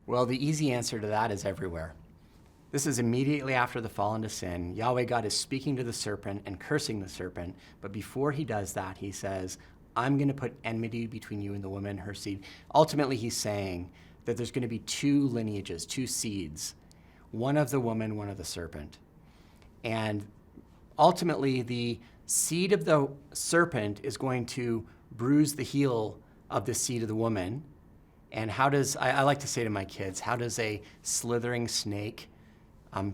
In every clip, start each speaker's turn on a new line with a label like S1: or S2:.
S1: Well, the easy answer to that is everywhere. This is immediately after the fall into sin. Yahweh God is speaking to the serpent and cursing the serpent, but before he does that, he says, I'm going to put enmity between you and the woman, her seed. Ultimately, he's saying that there's going to be two lineages, two seeds, one of the woman, one of the serpent. And ultimately, the seed of the serpent is going to bruise the heel of the seed of the woman. And how does, I like to say to my kids, how does a slithering snake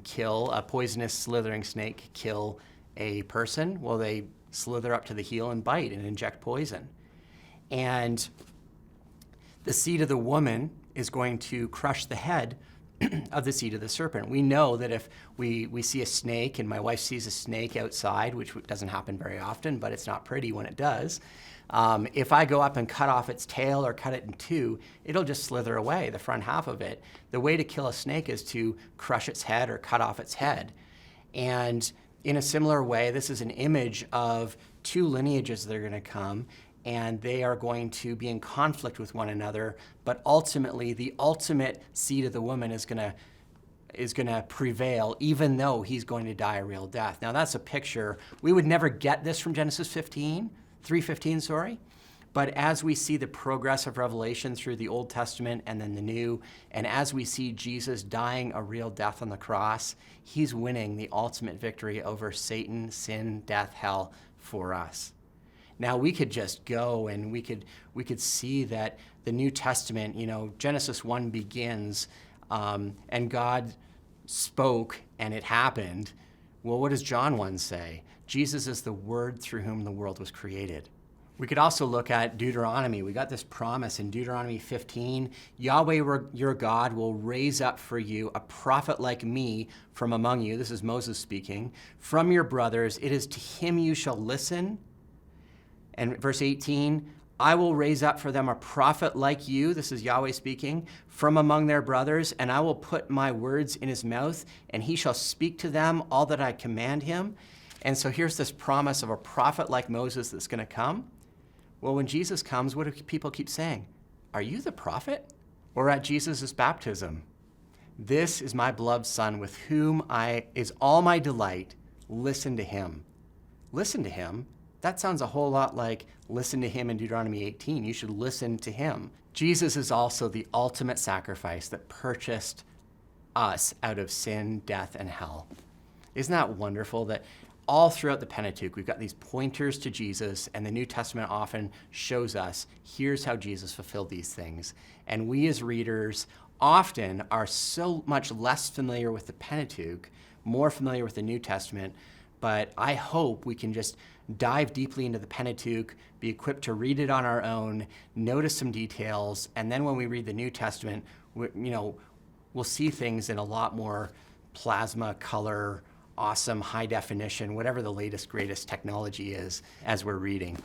S1: kill, a poisonous slithering snake kill a person? Well, they slither up to the heel and bite and inject poison. And the seed of the woman is going to crush the head of the seed of the serpent. We know that if we see a snake, and my wife sees a snake outside, which doesn't happen very often, but it's not pretty when it does, if I go up and cut off its tail or cut it in two, it'll just slither away, the front half of it. The way to kill a snake is to crush its head or cut off its head. And in a similar way, this is an image of two lineages that are going to come, and they are going to be in conflict with one another, but ultimately, the ultimate seed of the woman is going to prevail, even though he's going to die a real death. Now, that's a picture. We would never get this from Genesis 3:15, but as we see the progress of Revelation through the Old Testament and then the New, and as we see Jesus dying a real death on the cross, he's winning the ultimate victory over Satan, sin, death, hell for us. Now, we could just go and we could see that the New Testament, Genesis 1 begins, and God spoke and it happened. Well, what does John 1 say? Jesus is the Word through whom the world was created. We could also look at Deuteronomy. We got this promise in Deuteronomy 15, Yahweh your God will raise up for you a prophet like me from among you. This is Moses speaking. From your brothers, it is to him you shall listen. And verse 18, I will raise up for them a prophet like you, this is Yahweh speaking, from among their brothers, and I will put my words in his mouth, and he shall speak to them all that I command him. And so here's this promise of a prophet like Moses that's going to come. Well, when Jesus comes, what do people keep saying? Are you the prophet? Or at Jesus' baptism, this is my beloved Son with whom is all my delight. Listen to him. Listen to him? That sounds a whole lot like listen to him in Deuteronomy 18. You should listen to him. Jesus is also the ultimate sacrifice that purchased us out of sin, death, and hell. Isn't that wonderful that all throughout the Pentateuch, we've got these pointers to Jesus, and the New Testament often shows us, here's how Jesus fulfilled these things. And we as readers often are so much less familiar with the Pentateuch, more familiar with the New Testament, but I hope we can just dive deeply into the Pentateuch, be equipped to read it on our own, notice some details, and then when we read the New Testament, we'll see things in a lot more plasma, color, awesome, high definition, whatever the latest, greatest technology is as we're reading.